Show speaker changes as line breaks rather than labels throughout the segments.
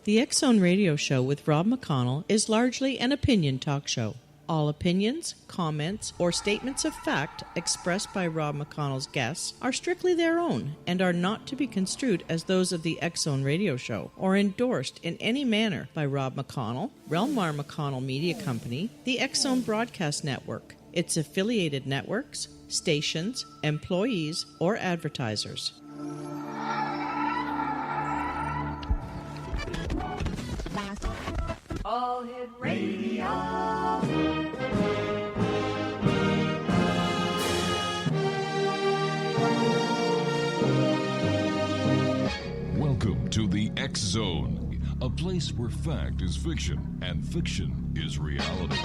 The X-Zone Radio Show with Rob McConnell is largely an opinion talk show. All opinions, comments, or statements of fact expressed by Rob McConnell's guests are strictly their own and are not to be construed as those of the X-Zone Radio Show or endorsed in any manner by Rob McConnell, rel-mar McConnell Media Company, the X-Zone Broadcast Network, its affiliated networks, stations, employees, or advertisers.
All Hit Radio.
Welcome to the X Zone, a place where fact is fiction and fiction is reality.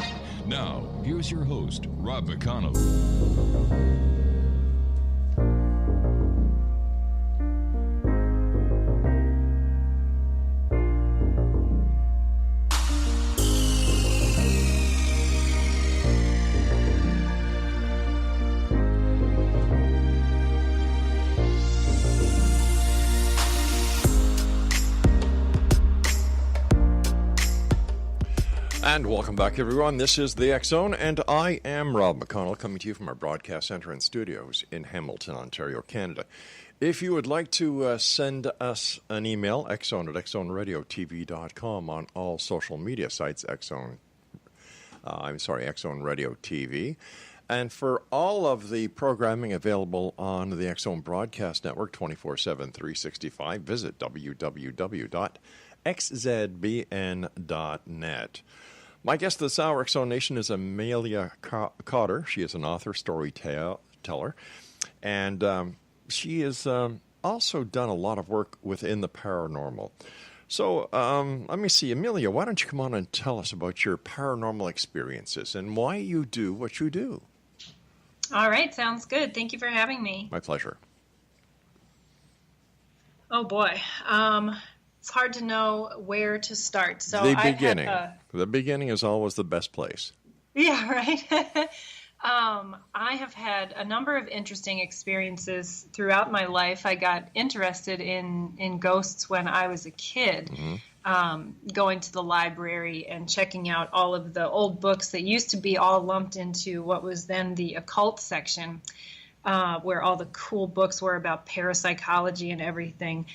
Now, here's your host, Rob McConnell.
And welcome back, everyone. This is the X-Zone, and I am Rob McConnell, coming to you from our broadcast center and studios in Hamilton, Ontario, Canada. If you would like to send us an email, xzone at xzoneradiotv.com on all social media sites, X-Zone Radio TV. And for all of the programming available on the X-Zone Broadcast Network 24/7, 365, visit www.xzbn.net. My guest this hour, X-Zone Nation, is Amelia Cotter. She is an author, storyteller, and she has also done a lot of work within the paranormal. So let me see. Amelia, why don't you come on and tell us about your paranormal experiences and why you do what you do?
All right, sounds good. Thank you for having me.
My pleasure.
Oh, boy. It's hard to know where to start. So
the beginning. The beginning is always the best place.
Yeah, right. I have had a number of interesting experiences throughout my life. I got interested in ghosts when I was a kid, going to the library and checking out all of the old books that used to be all lumped into what was then the occult section, where all the cool books were about parapsychology and everything.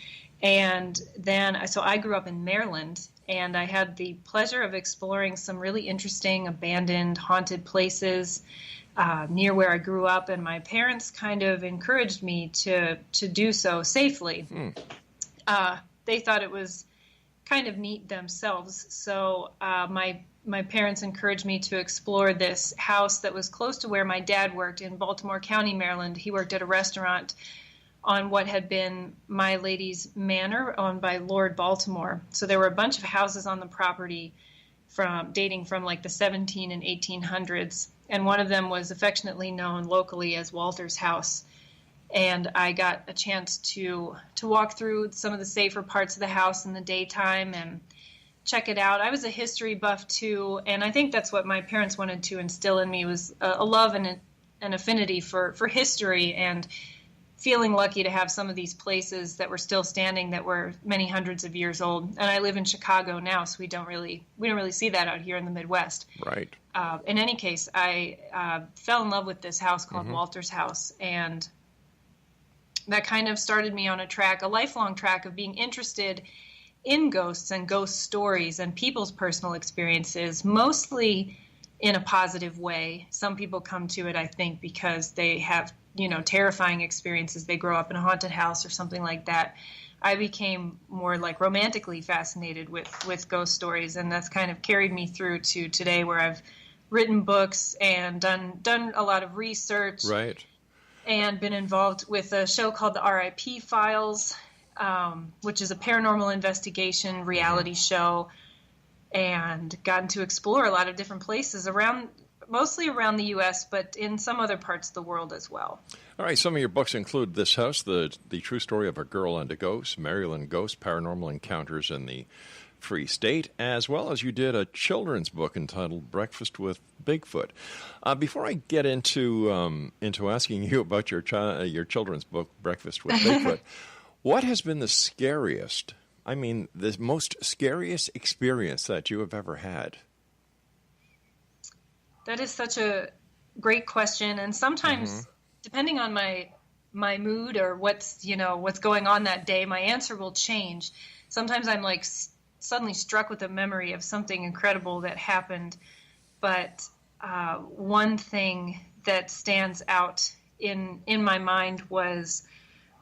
And then, so I grew up in Maryland, and I had the pleasure of exploring some really interesting abandoned, haunted places near where I grew up, and my parents kind of encouraged me to do so safely. They thought it was kind of neat themselves, so my parents encouraged me to explore this house that was close to where my dad worked in Baltimore County, Maryland. He worked at a restaurant on what had been My Lady's Manor, owned by Lord Baltimore. So there were a bunch of houses on the property dating from like the 17 and 1800s, and one of them was affectionately known locally as Walter's House. And I got a chance to walk through some of the safer parts of the house in the daytime and check it out. I was a history buff too, and I think that's what my parents wanted to instill in me, was a love and an affinity for history, and feeling lucky to have some of these places that were still standing that were many hundreds of years old. And I live in Chicago now, so we don't really see that out here in the Midwest.
Right.
In any case, I fell in love with this house called Walter's House, and that kind of started me on a lifelong track of being interested in ghosts and ghost stories and people's personal experiences, mostly in a positive way. Some people come to it, I think, because they have terrifying experiences. They grow up in a haunted house or something like that. I became more like romantically fascinated with ghost stories, and that's kind of carried me through to today, where I've written books and done a lot of research.
Right.
And been involved with a show called the RIP Files, which is a paranormal investigation reality show, and gotten to explore a lot of different places mostly around the U.S., but in some other parts of the world as well.
All right, some of your books include This House, the True Story of a Girl and a Ghost, Maryland Ghost, Paranormal Encounters in the Free State, as well as you did a children's book entitled Breakfast with Bigfoot. Before I get into asking you about your children's book, Breakfast with Bigfoot, what has been the scariest I mean, the most scariest experience that you have ever had?
That is such a great question. And sometimes, depending on my mood or what's going on that day, my answer will change. Sometimes I'm like suddenly struck with a memory of something incredible that happened. But one thing that stands out in my mind was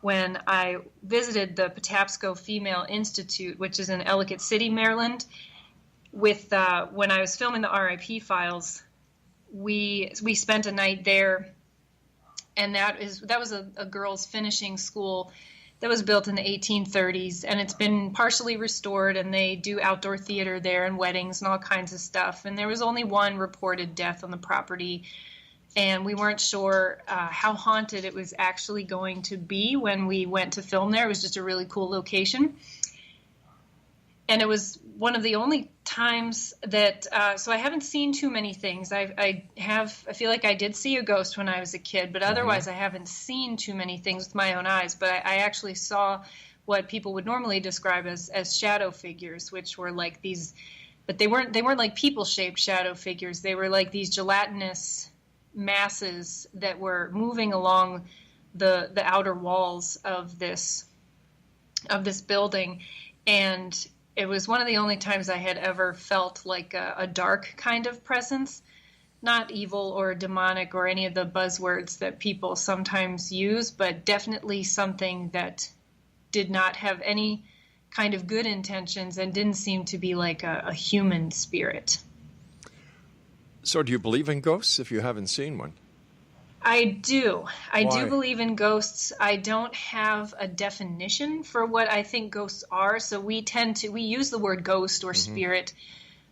when I visited the Patapsco Female Institute, which is in Ellicott City, Maryland. With when I was filming the RIP files, we spent a night there, and that was a girls' finishing school that was built in the 1830s, and it's been partially restored, and they do outdoor theater there and weddings and all kinds of stuff. And there was only one reported death on the property, and we weren't sure how haunted it was actually going to be when we went to film there. It was just a really cool location. And it was one of the only times that, so I haven't seen too many things. I feel like I did see a ghost when I was a kid, but otherwise I haven't seen too many things with my own eyes. But I actually saw what people would normally describe as shadow figures, which were like these, but they weren't like people-shaped shadow figures. They were like these gelatinous masses that were moving along the outer walls of this building. And it was one of the only times I had ever felt like a dark kind of presence, not evil or demonic or any of the buzzwords that people sometimes use, but definitely something that did not have any kind of good intentions and didn't seem to be like a human spirit.
So do you believe in ghosts if you haven't seen one?
I do. I
Why?
do believe in ghosts. I don't have a definition for what I think ghosts are. So we use the word ghost or spirit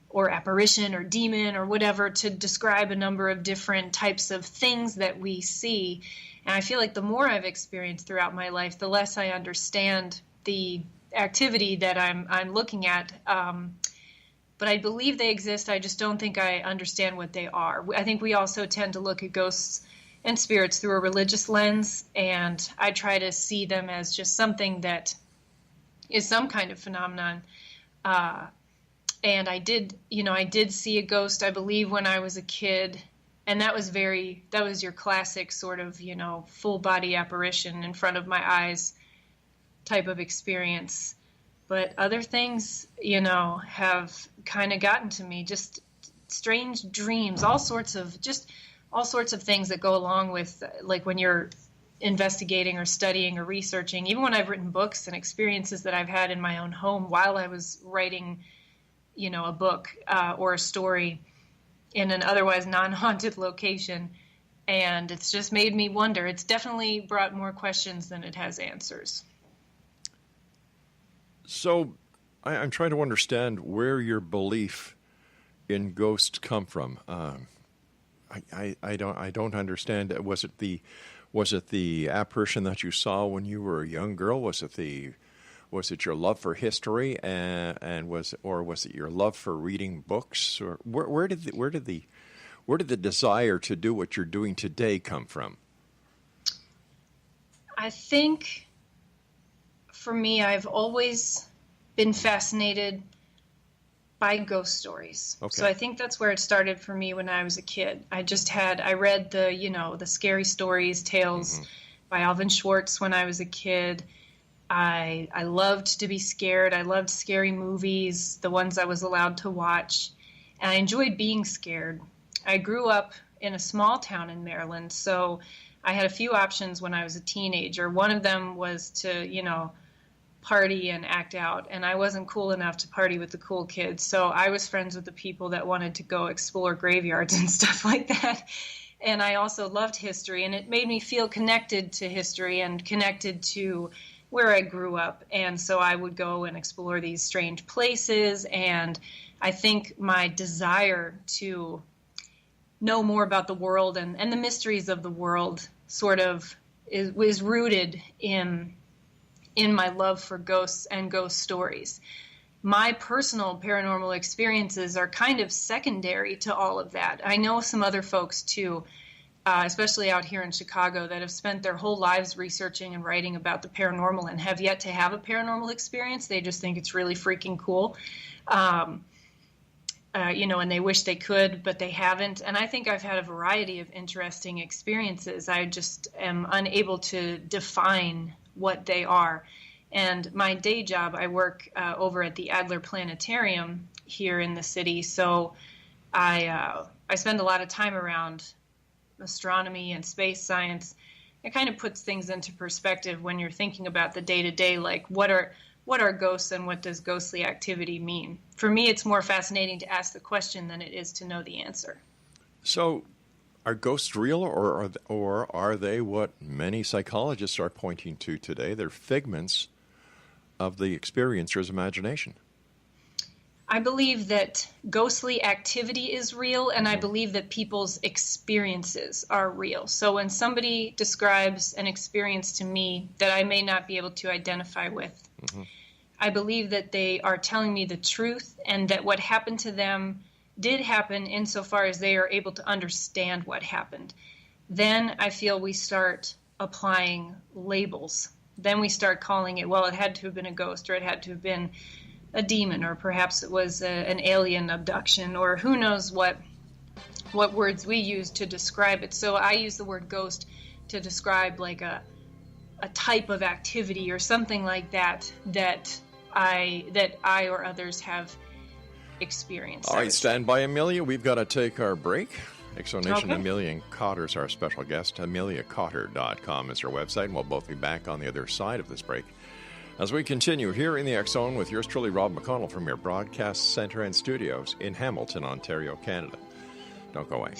or apparition or demon or whatever to describe a number of different types of things that we see. And I feel like the more I've experienced throughout my life, the less I understand the activity that I'm looking at. But I believe they exist. I just don't think I understand what they are. I think we also tend to look at ghosts and spirits through a religious lens, and I try to see them as just something that is some kind of phenomenon. And I did see a ghost, I believe, when I was a kid, and that was your classic sort of, full body apparition in front of my eyes type of experience. But other things, have kind of gotten to me, just strange dreams, all sorts of things that go along with, like when you're investigating or studying or researching, even when I've written books and experiences that I've had in my own home while I was writing, a book or a story in an otherwise non-haunted location. And it's just made me wonder. It's definitely brought more questions than it has answers.
So I'm trying to understand where your belief in ghosts come from. I don't understand. Was it the apparition that you saw when you were a young girl? Was it your love for history and was it your love for reading books? Or where did the desire to do what you're doing today come from?
I think for me, I've always been fascinated by ghost stories. Okay. So I think that's where it started for me when I was a kid. I read the scary stories, tales by Alvin Schwartz when I was a kid. I loved to be scared. I loved scary movies, the ones I was allowed to watch. And I enjoyed being scared. I grew up in a small town in Maryland, so I had a few options when I was a teenager. One of them was to, party and act out, and I wasn't cool enough to party with the cool kids, so I was friends with the people that wanted to go explore graveyards and stuff like that. And I also loved history, and it made me feel connected to history and connected to where I grew up. And so I would go and explore these strange places, and I think my desire to know more about the world and the mysteries of the world sort of was rooted in my love for ghosts and ghost stories. My personal paranormal experiences are kind of secondary to all of that. I know some other folks too, especially out here in Chicago, that have spent their whole lives researching and writing about the paranormal and have yet to have a paranormal experience. They just think it's really freaking cool. And they wish they could, but they haven't. And I think I've had a variety of interesting experiences. I just am unable to define what they are. And my day job, I work over at the Adler Planetarium here in the city. So I spend a lot of time around astronomy and space science. It kind of puts things into perspective when you're thinking about the day-to-day, like what are ghosts and what does ghostly activity mean? For me, it's more fascinating to ask the question than it is to know the answer.
So are ghosts real, or are they what many psychologists are pointing to today? They're figments of the experiencer's imagination.
I believe that ghostly activity is real, and I believe that people's experiences are real. So when somebody describes an experience to me that I may not be able to identify with, I believe that they are telling me the truth, and that what happened to them did happen insofar as they are able to understand what happened. Then I feel we start applying labels. Then we start calling it, well, it had to have been a ghost, or it had to have been a demon, or perhaps it was an alien abduction, or who knows what words we use to describe it. So I use the word ghost to describe like a type of activity or something like that I or others have experienced.
All right, stand by, Amelia. We've got to take our break. Exonation
Okay.
Amelia Cotter is our special guest. AmeliaCotter.com is her website, and we'll both be back on the other side of this break as we continue here in the X Zone with yours truly, Rob McConnell, from your broadcast center and studios in Hamilton, Ontario, Canada. Don't go away.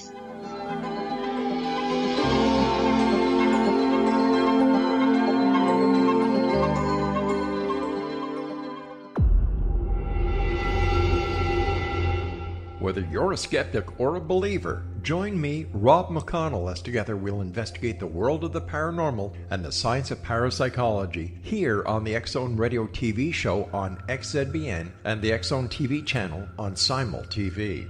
Whether you're a skeptic or a believer, join me, Rob McConnell, as together we'll investigate the world of the paranormal and the science of parapsychology here on the X Zone Radio TV show on XZBN and the X Zone TV channel on Simul TV.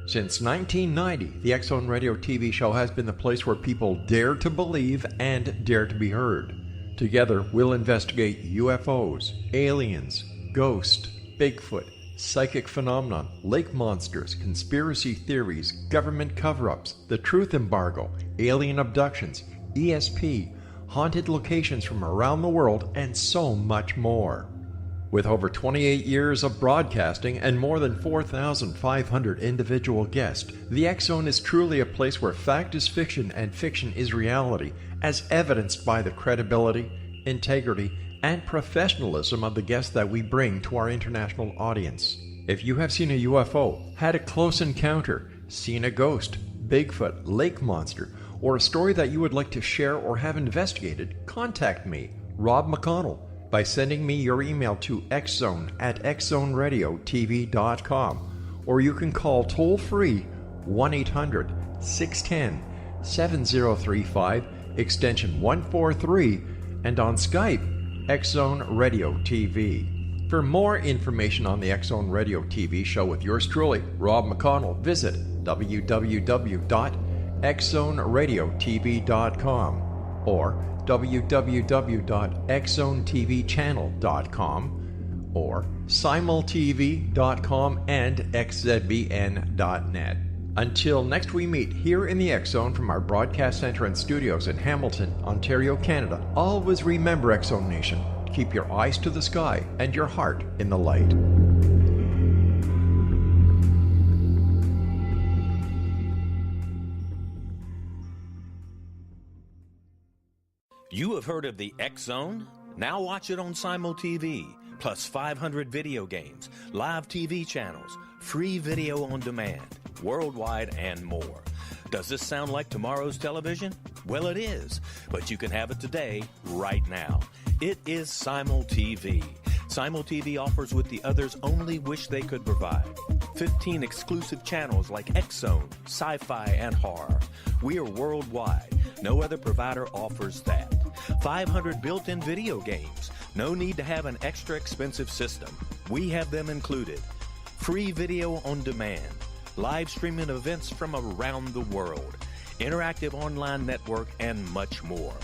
Since 1990, the X Zone Radio TV show has been the place where people dare to believe and dare to be heard. Together, we'll investigate UFOs, aliens, ghosts, Bigfoot, psychic phenomenon, lake monsters, conspiracy theories, government cover-ups, the truth embargo, alien abductions, ESP, haunted locations from around the world, and so much more. With over 28 years of broadcasting and more than 4,500 individual guests, the X Zone is truly a place where fact is fiction and fiction is reality, as evidenced by the credibility, integrity, and professionalism of the guests that we bring to our international audience. If you have seen a UFO, had a close encounter, seen a ghost, Bigfoot, lake monster, or a story that you would like to share or have investigated, contact me, Rob McConnell, by sending me your email to xzone@xzoneradiotv.com, or you can call toll-free 1-800-610-7035, extension 143, and on Skype, X Zone Radio TV. For more information on the X Zone Radio TV show with yours truly, Rob McConnell, visit www.xzoneradiotv.com or www.xzonetvchannel.com or simultv.com and xzbn.net. Until next we meet here in the X Zone from our broadcast center and studios in Hamilton, Ontario, Canada, always remember, X Zone Nation, keep your eyes to the sky and your heart in the light.
You have heard of the X Zone? Now watch it on Simul TV, plus 500 video games, live TV channels, free video on demand, worldwide, and more. Does this sound like tomorrow's television? Well, it is, but you can have it today, right now. It is Simul TV. Simul TV offers what the others only wish they could provide. 15 exclusive channels like X Zone, sci-fi, and horror. We are worldwide. No other provider offers that. 500 built-in video games. No need to have an extra expensive system. We have them included. Free video on demand. Live streaming events from around the world. interactive online network, and much more.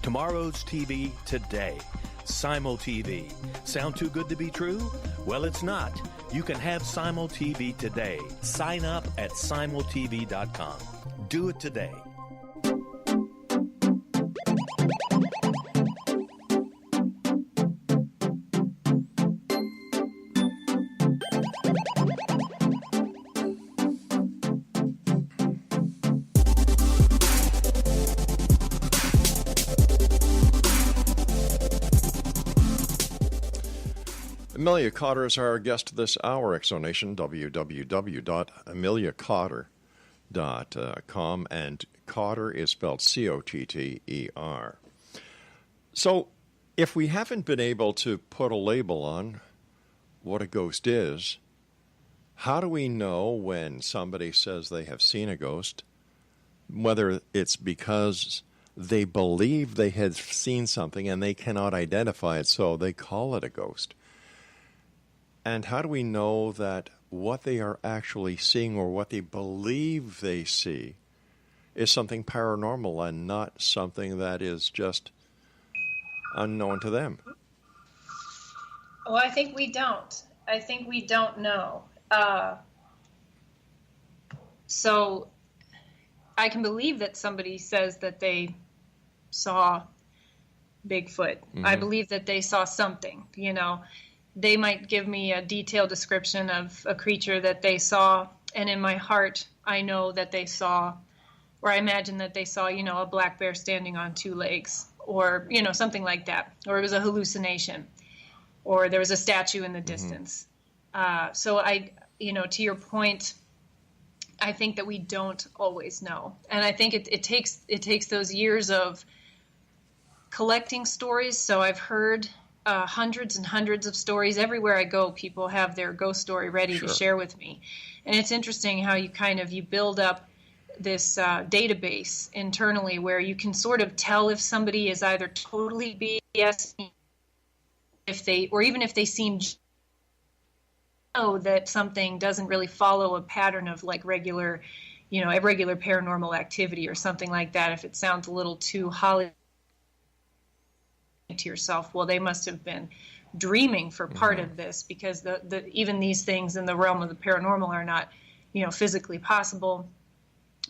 Tomorrow's TV today. Simul TV. Sound too good to be true? Well, it's not. You can have Simul TV today. Sign up at simultv.com. Do it today.
Amelia Cotter is our guest this hour, Exonation, www.ameliacotter.com, and Cotter is spelled C-O-T-T-E-R. So, if we haven't been able to put a label on what a ghost is, how do we know when somebody says they have seen a ghost, whether it's because they believe they have seen something and they cannot identify it, so they call it a ghost? And how do we know that what they are actually seeing or what they believe they see is something paranormal and not something that is just unknown to them?
Well, I think we don't. I think we don't know. So I can believe that somebody says that they saw Bigfoot. Mm-hmm. I believe that they saw something, you know. They might give me a detailed description of a creature that they saw, and in my heart, I know that they saw, or I imagine that they saw, you know, a black bear standing on two legs, or, you know, something like that, or it was a hallucination, or there was a statue in the distance. So I, you know, to your point, I think that we don't always know, and I think it takes those years of collecting stories. So I've heard hundreds and hundreds of stories. Everywhere I go, people have their ghost story ready to share with me. And it's interesting how you build up this database internally where you can sort of tell if somebody is either totally BS, even if they seem know that something doesn't really follow a pattern of like regular, you know, a regular paranormal activity or something like that. If it sounds a little too Hollywood to yourself, well, they must have been dreaming for part of this, because the even these things in the realm of the paranormal are not, you know, physically possible,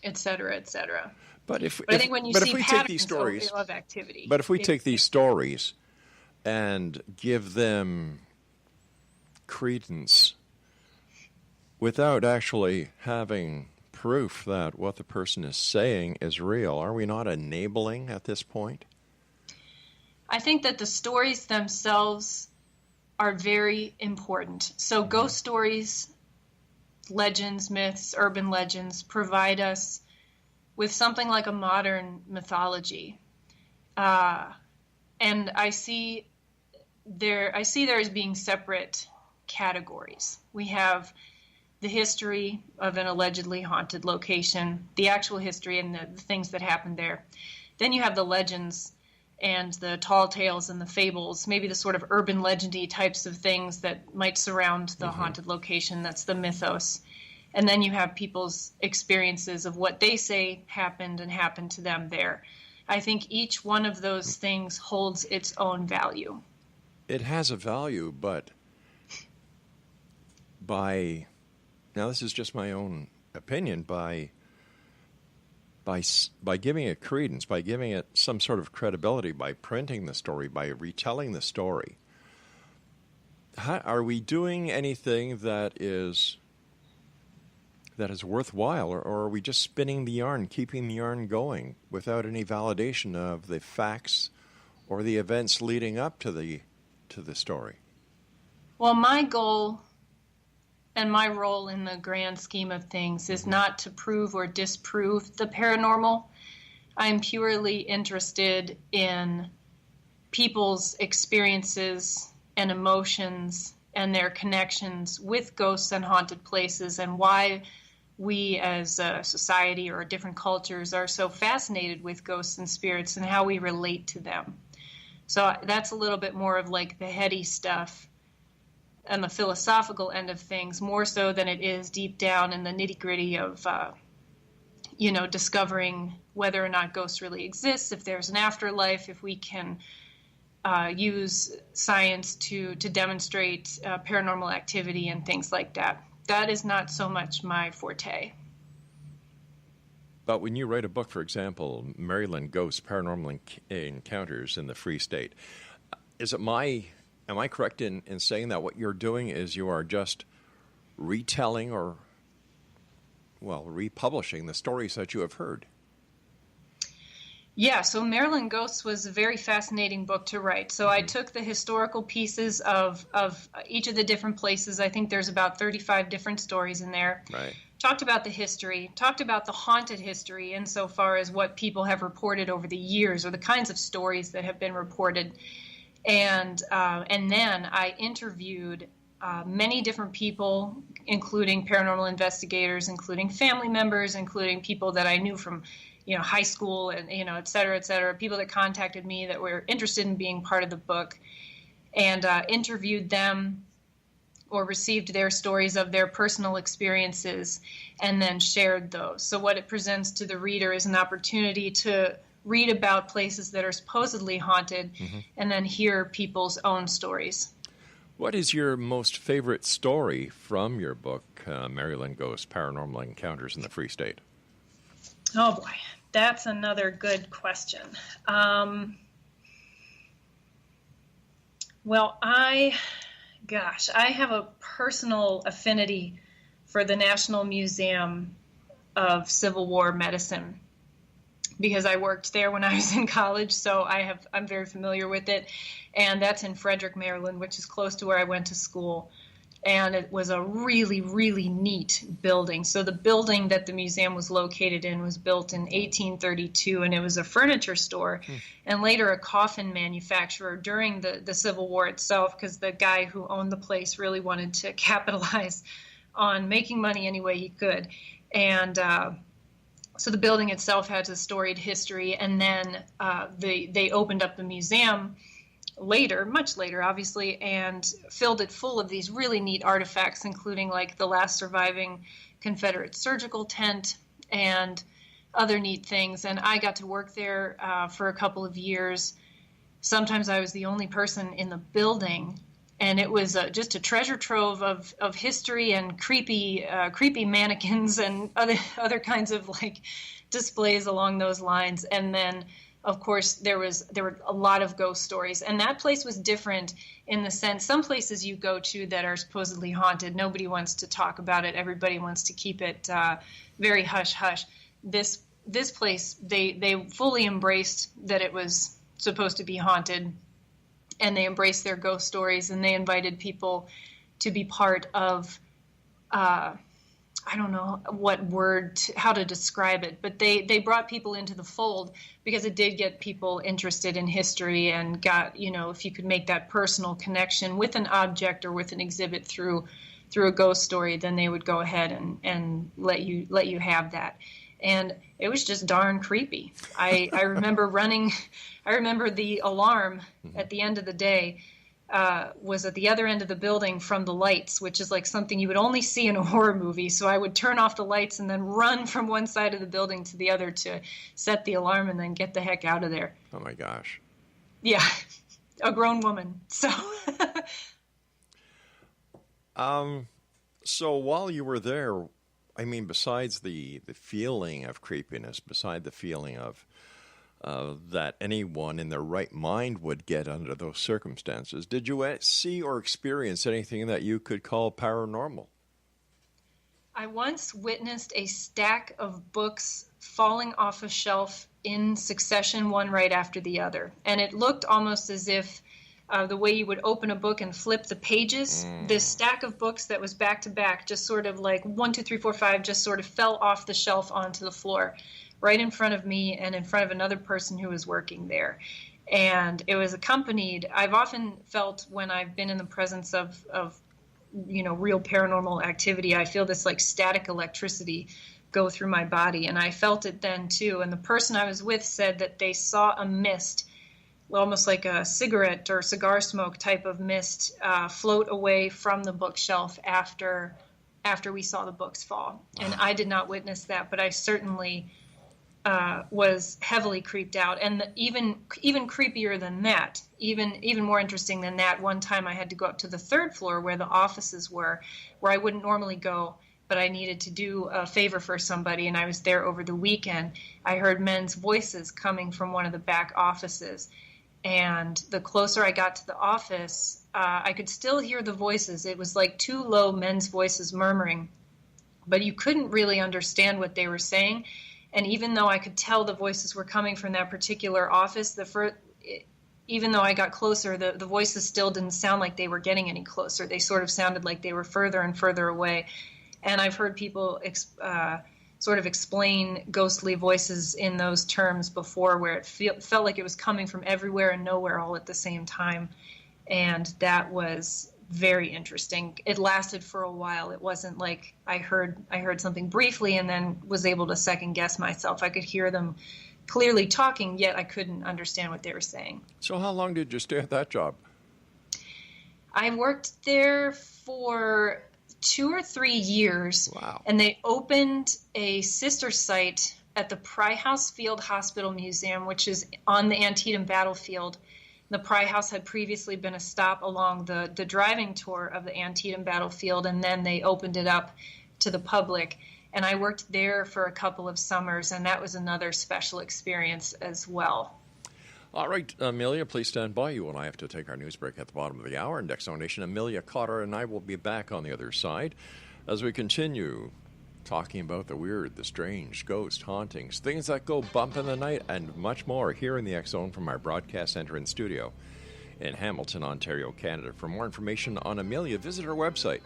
et cetera, et cetera.
But
I think when you see patterns of activity.
But if we take these stories and give them credence without actually having proof that what the person is saying is real, are we not enabling at this point?
I think that the stories themselves are very important. So ghost stories, legends, myths, urban legends provide us with something like a modern mythology. And I see there as being separate categories. We have the history of an allegedly haunted location, the actual history and the things that happened there. Then you have the legends and the tall tales and the fables, maybe the sort of urban legendy types of things that might surround the haunted location. That's the mythos. And then you have people's experiences of what they say happened to them there. I think each one of those things holds its own value.
It has a value, but now this is just my own opinion, by giving it credence, by giving it some sort of credibility, by printing the story, by retelling the story, are we doing anything that is worthwhile, or are we just spinning the yarn, keeping the yarn going without any validation of the facts or the events leading up to the story?
Well, my goal and my role in the grand scheme of things is not to prove or disprove the paranormal. I'm purely interested in people's experiences and emotions and their connections with ghosts and haunted places, and why we as a society or different cultures are so fascinated with ghosts and spirits and how we relate to them. So that's a little bit more of like the heady stuff and the philosophical end of things, more so than it is deep down in the nitty-gritty of, discovering whether or not ghosts really exist, if there's an afterlife, if we can use science to demonstrate paranormal activity and things like that. That is not so much my forte.
But when you write a book, for example, Maryland Ghosts, Paranormal Encounters in the Free State, am I correct in saying that what you're doing is you are just retelling or, republishing the stories that you have heard?
Yeah, so Maryland Ghosts was a very fascinating book to write. So I took the historical pieces of each of the different places. I think there's about 35 different stories in there.
Right.
Talked about the history, talked about the haunted history insofar as what people have reported over the years or the kinds of stories that have been reported. And then I interviewed many different people, including paranormal investigators, including family members, including people that I knew from high school and, et cetera, people that contacted me that were interested in being part of the book, and interviewed them or received their stories of their personal experiences and then shared those. So what it presents to the reader is an opportunity to read about places that are supposedly haunted and then hear people's own stories.
What is your most favorite story from your book, Maryland Ghosts, Paranormal Encounters in the Free State?
Oh, boy. That's another good question. I have a personal affinity for the National Museum of Civil War Medicine because I worked there when I was in college, so I'm very familiar with it. And that's in Frederick, Maryland, which is close to where I went to school. And it was a really, really neat building. So the building that the museum was located in was built in 1832, and it was a furniture store and later a coffin manufacturer during the Civil War itself, because the guy who owned the place really wanted to capitalize on making money any way he could. And so the building itself has a storied history, and then they opened up the museum later, much later, obviously, and filled it full of these really neat artifacts, including like the last surviving Confederate surgical tent and other neat things. And I got to work there for a couple of years. Sometimes I was the only person in the building, and it was just a treasure trove of history and creepy mannequins and other kinds of like displays along those lines. And then of course, there were a lot of ghost stories, and that place was different in the sense some places you go to that are supposedly haunted, nobody wants to talk about it. Everybody wants to keep it very hush hush. This place, they fully embraced that it was supposed to be haunted, and they embraced their ghost stories, and they invited people to be part of. I don't know how to describe it, but they brought people into the fold because it did get people interested in history and got, if you could make that personal connection with an object or with an exhibit through a ghost story, then they would go ahead and let you have that. And it was just darn creepy. I remember the alarm at the end of the day was at the other end of the building from the lights, which is like something you would only see in a horror movie. So I would turn off the lights and then run from one side of the building to the other to set the alarm and then get the heck out of there.
Oh, my gosh.
Yeah, a grown woman. So
so while you were there, I mean, besides the feeling of creepiness, beside the feeling of that anyone in their right mind would get under those circumstances, did you see or experience anything that you could call paranormal?
I once witnessed a stack of books falling off a shelf in succession, one right after the other. And it looked almost as if the way you would open a book and flip the pages, this stack of books that was back to back, just sort of like 1, 2, 3, 4, 5, just sort of fell off the shelf onto the floor, right in front of me and in front of another person who was working there. And it was accompanied, I've often felt when I've been in the presence of real paranormal activity, I feel this like static electricity go through my body. And I felt it then too. And the person I was with said that they saw a mist, almost like a cigarette or cigar smoke type of mist, float away from the bookshelf after after we saw the books fall. And I did not witness that, but I certainly was heavily creeped out. And even creepier than that, even more interesting than that, one time I had to go up to the 3rd floor where the offices were, where I wouldn't normally go, but I needed to do a favor for somebody, and I was there over the weekend. I heard men's voices coming from one of the back offices, and the closer I got to the office, I could still hear the voices. It was like 2 low men's voices murmuring, but you couldn't really understand what they were saying. And even though I could tell the voices were coming from that particular office, even though I got closer, the voices still didn't sound like they were getting any closer. They sort of sounded like they were further and further away. And I've heard people sort of explain ghostly voices in those terms before, where it felt like it was coming from everywhere and nowhere all at the same time. And that was very interesting. It lasted for a while. It wasn't like I heard something briefly and then was able to second guess myself. I could hear them clearly talking, yet I couldn't understand what they were saying.
So how long did you stay at that job?
I worked there for 2 or 3 years.
Wow.
And they opened a sister site at the Pry House Field Hospital Museum, which is on the Antietam battlefield. The Pry House had previously been a stop along the driving tour of the Antietam battlefield, and then they opened it up to the public. And I worked there for a couple of summers, and that was another special experience as well.
All right, Amelia, please stand by. You and I have to take our news break at the bottom of the hour. And X Zone Nation, Amelia Cotter and I will be back on the other side as we continue talking about the weird, the strange, ghost, hauntings, things that go bump in the night, and much more here in the X Zone from our broadcast center and studio in Hamilton, Ontario, Canada. For more information on Amelia, visit our website,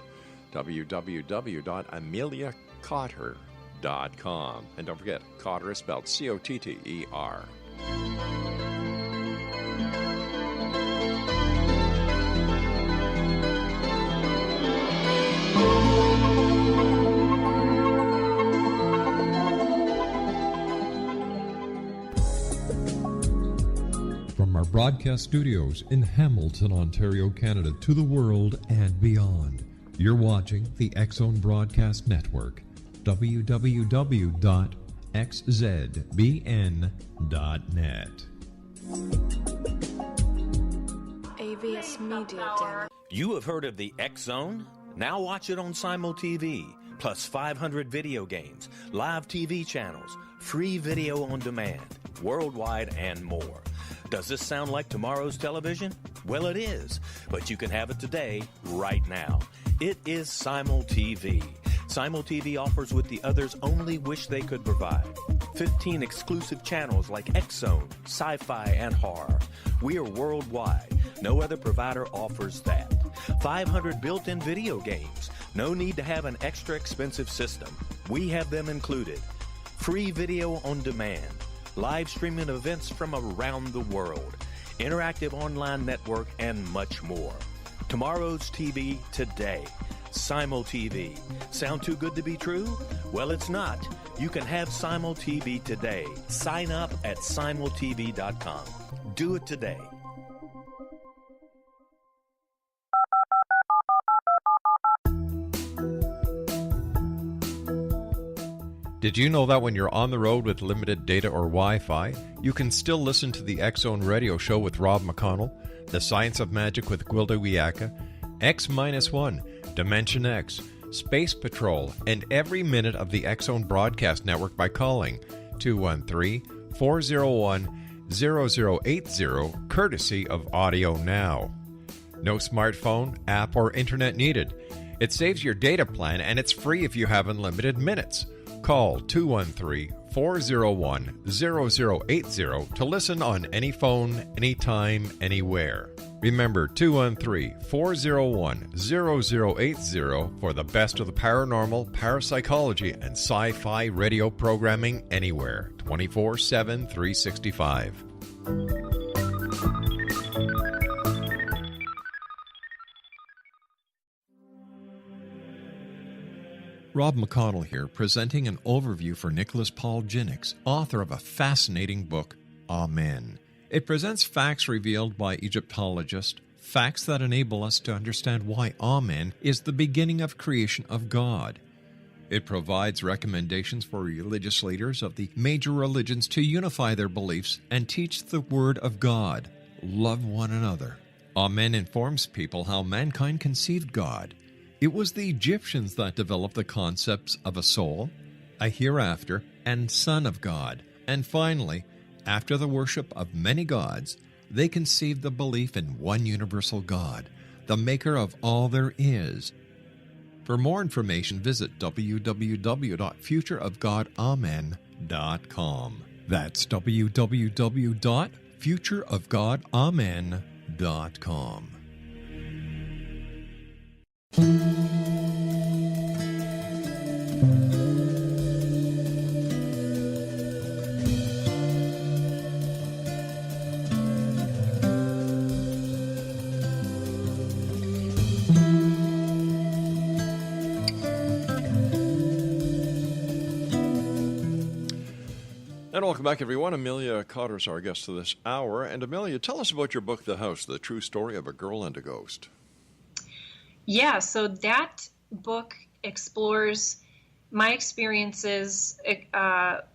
www.ameliacotter.com. And don't forget, Cotter is spelled Cotter.
From our broadcast studios in Hamilton, Ontario, Canada, to the world and beyond, you're watching the X Zone Broadcast Network, www.xzbn.net.
AVS Media Demo.
You have heard of the X Zone? Now watch it on Simul TV, plus 500 video games, live TV channels, free video on demand, worldwide, and more. Does this sound like tomorrow's television? Well, it is, but you can have it today, right now. It is Simul TV. Simul TV offers what the others only wish they could provide. 15 exclusive channels like X Zone, sci-fi, and horror. We are worldwide. No other provider offers that. 500 built-in video games. No need to have an extra expensive system. We have them included. Free video on demand. Live streaming events from around the world. Interactive online network, and much more. Tomorrow's TV today. Simul TV. Sound too good to be true? Well, it's not. You can have Simul TV today. Sign up at simultv.com. Do it today.
Did you know that when you're on the road with limited data or Wi-Fi, you can still listen to the X Zone Radio Show with Rob McConnell, The Science of Magic with Gwilda Wiyaka, X-1, Dimension X, Space Patrol, and every minute of the X Zone Broadcast Network by calling 213-401-0080, courtesy of Audio Now. No smartphone, app, or internet needed. It saves your data plan, and it's free if you have unlimited minutes. Call 213-401-0080 to listen on any phone, anytime, anywhere. Remember 213-401-0080 for the best of the paranormal, parapsychology, and sci-fi radio programming anywhere, 24/7, 365. Rob McConnell here, presenting an overview for Nicholas Paul Jennings, author of a fascinating book, Amen. It presents facts revealed by Egyptologist, facts that enable us to understand why Amen is the beginning of creation of God. It provides recommendations for religious leaders of the major religions to unify their beliefs and teach the Word of God. Love one another. Amen informs people how mankind conceived God. It was the Egyptians that developed the concepts of a soul, a hereafter, and Son of God. And finally, after the worship of many gods, they conceived the belief in one universal God, the maker of all there is. For more information, visit www.futureofgodamen.com. That's www.futureofgodamen.com.
And welcome back, everyone. Amelia Cotter is our guest for this hour. And Amelia, tell us about your book, The House, The True Story of a Girl and a Ghost.
Yeah, so that book explores my experiences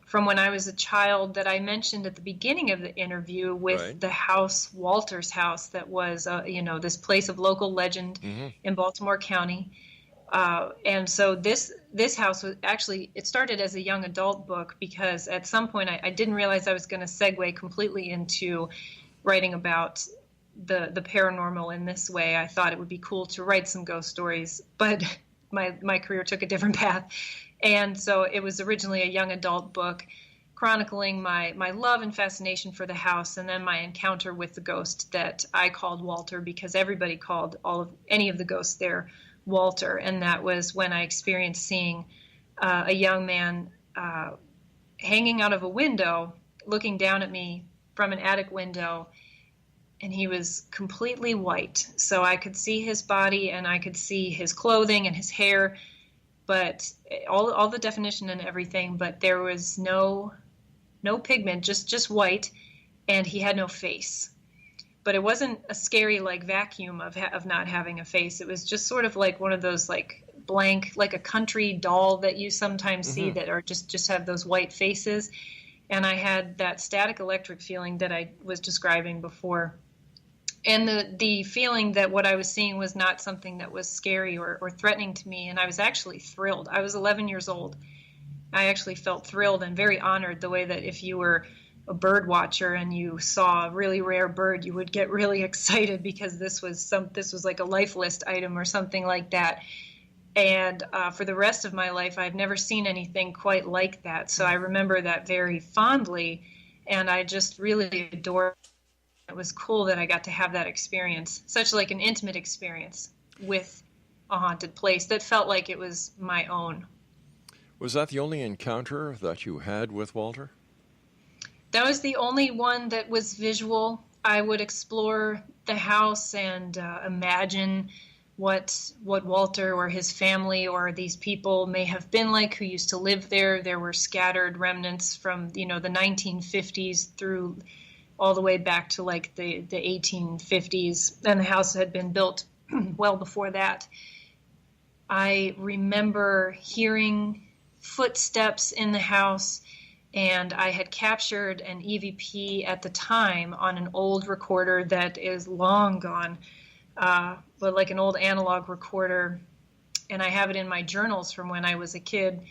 from when I was a child that I mentioned at the beginning of the interview with the house, Walter's house, that was, this place of local legend in Baltimore County. And so this house was actually, it started as a young adult book because at some point I didn't realize I was going to segue completely into writing about the paranormal in this way. I thought it would be cool to write some ghost stories, but my career took a different path. And so it was originally a young adult book chronicling my love and fascination for the house, and then my encounter with the ghost that I called Walter, because everybody called any of the ghosts there Walter. And that was when I experienced seeing a young man hanging out of a window, looking down at me from an attic window, and he was completely white. So I could see his body and I could see his clothing and his hair, but all the definition and everything, but there was no pigment, just white, and he had no face. But it wasn't a scary like vacuum of not having a face. It was just sort of like one of those like blank, like a country doll that you sometimes see that are just have those white faces. And I had that static electric feeling that I was describing before. And the feeling that what I was seeing was not something that was scary or threatening to me. And I was actually thrilled. I was 11 years old. I actually felt thrilled and very honored, the way that if you were a bird watcher and you saw a really rare bird, you would get really excited because this was like a life list item or something like that. And for the rest of my life, I've never seen anything quite like that. So I remember that very fondly, and I just really adored it. It was cool that I got to have that experience, such like an intimate experience with a haunted place that felt like it was my own.
Was that the only encounter that you had with Walter?
That was the only one that was visual. I would explore the house and imagine what Walter or his family or these people may have been like who used to live there. There were scattered remnants from, the 1950s through all the way back to like the 1850s, and the house had been built well before that. I remember hearing footsteps in the house, and I had captured an EVP at the time on an old recorder that is long gone, but like an old analog recorder. And I have it in my journals from when I was a kid,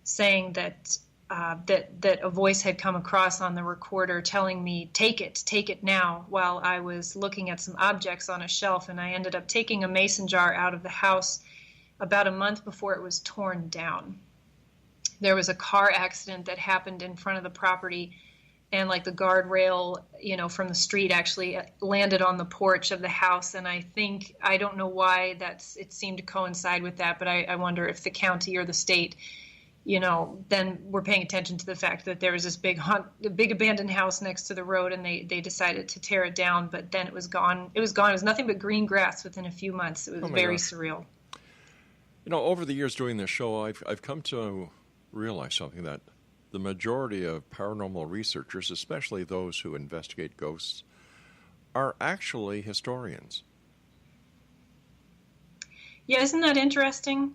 saying that a voice had come across on the recorder telling me, take it now, while I was looking at some objects on a shelf. And I ended up taking a mason jar out of the house about a month before it was torn down. There was a car accident that happened in front of the property, and like the guardrail, from the street actually landed on the porch of the house. And I don't know why it seemed to coincide with that, but I wonder if the county or the state, then we're paying attention to the fact that there was this big abandoned house next to the road, and they decided to tear it down, but then it was gone. It was gone. It was nothing but green grass within a few months. It was very surreal.
Over the years doing this show, I've come to realize something, that the majority of paranormal researchers, especially those who investigate ghosts, are actually historians.
Yeah, isn't that interesting?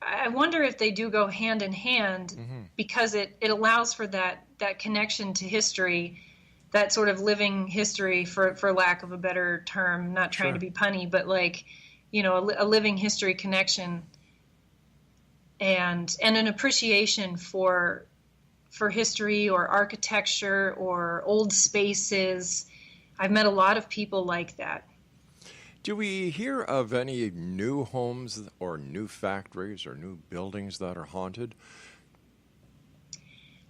I wonder if they do go hand in hand, because it allows for that connection to history, that sort of living history, for lack of a better term, not trying to be punny, but like, a living history connection, and an appreciation for history or architecture or old spaces. I've met a lot of people like that.
Do we hear of any new homes or new factories or new buildings that are haunted?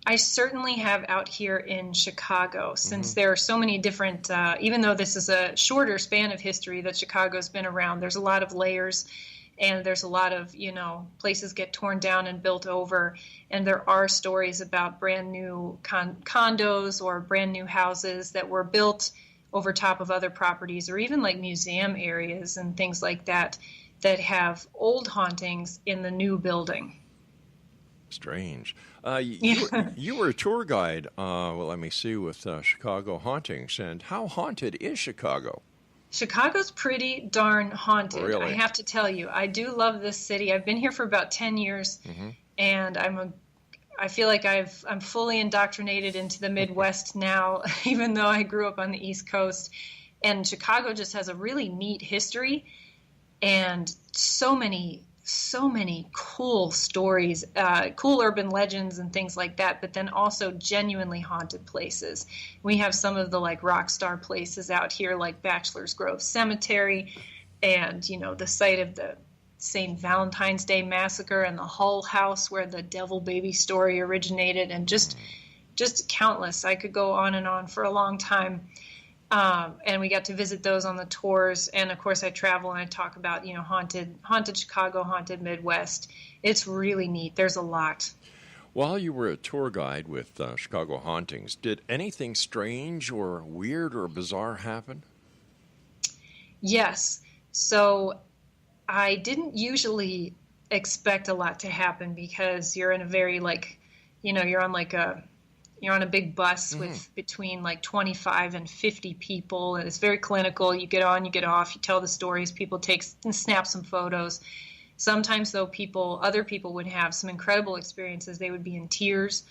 I certainly have out here in Chicago, since there are so many different, even though this is a shorter span of history that Chicago's been around, there's a lot of layers, and there's a lot of, places get torn down and built over, and there are stories about brand new condos or brand new houses that were built over top of other properties, or even like museum areas and things like that, that have old hauntings in the new building.
Strange. You were a tour guide, let me see, with Chicago Hauntings. And how haunted is Chicago?
Chicago's pretty darn haunted.
Really?
I have to tell you. I do love this city. I've been here for about 10 years, and I feel like I'm fully indoctrinated into the Midwest now, even though I grew up on the East Coast. And Chicago just has a really neat history, and so many cool stories, cool urban legends and things like that, but then also genuinely haunted places. We have some of the like rock star places out here, like Bachelor's Grove Cemetery, and the site of the St. Valentine's Day Massacre, and the Hull House where the Devil Baby story originated, and just countless. I could go on and on for a long time. And we got to visit those on the tours. And of course I travel and I talk about, haunted Chicago, haunted Midwest. It's really neat. There's a lot.
While you were a tour guide with Chicago Hauntings, did anything strange or weird or bizarre happen?
Yes. So I didn't usually expect a lot to happen, because you're in a very you're on a big bus with between like 25 and 50 people, and it's very clinical. You get on, you get off, you tell the stories, people take and snap some photos. Sometimes, though, other people would have some incredible experiences. They would be in tears,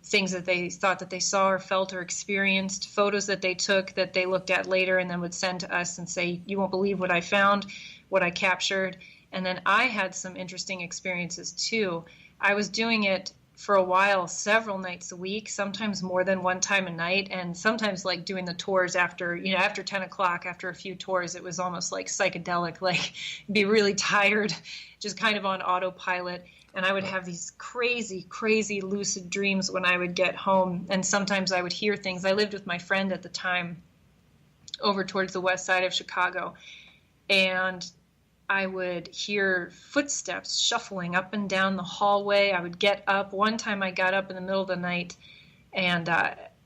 things that they thought that they saw or felt or experienced, photos that they took that they looked at later and then would send to us and say, "You won't believe what I found, what I captured." And then I had some interesting experiences too. I was doing it for a while, several nights a week, sometimes more than one time a night, and sometimes like doing the tours after 10 o'clock, after a few tours, it was almost like psychedelic, like be really tired, just kind of on autopilot. And I would have these crazy, crazy lucid dreams when I would get home. And sometimes I would hear things. I lived with my friend at the time over towards the west side of Chicago, and I would hear footsteps shuffling up and down the hallway. I would get up. One time I got up in the middle of the night and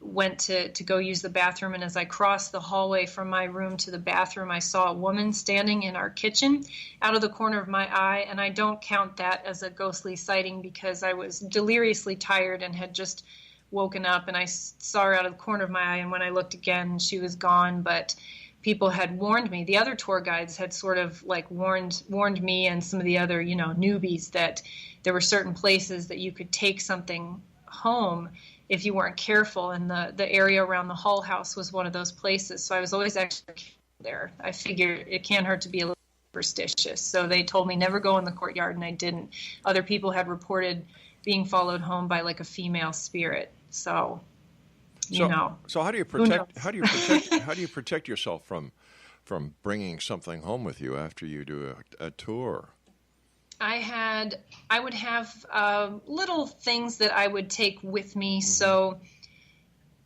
went to go use the bathroom. And as I crossed the hallway from my room to the bathroom, I saw a woman standing in our kitchen out of the corner of my eye. And I don't count that as a ghostly sighting, because I was deliriously tired and had just woken up, and I saw her out of the corner of my eye. And when I looked again, she was gone. But people had warned me. The other tour guides had sort of like warned me and some of the other, newbies, that there were certain places that you could take something home if you weren't careful. And the area around the Hull House was one of those places. So I was always actually there. I figured it can't hurt to be a little superstitious. So they told me never go in the courtyard, and I didn't. Other people had reported being followed home by like a female spirit. So how do you protect yourself from bringing something home with you after you do a tour? I would have little things that I would take with me. So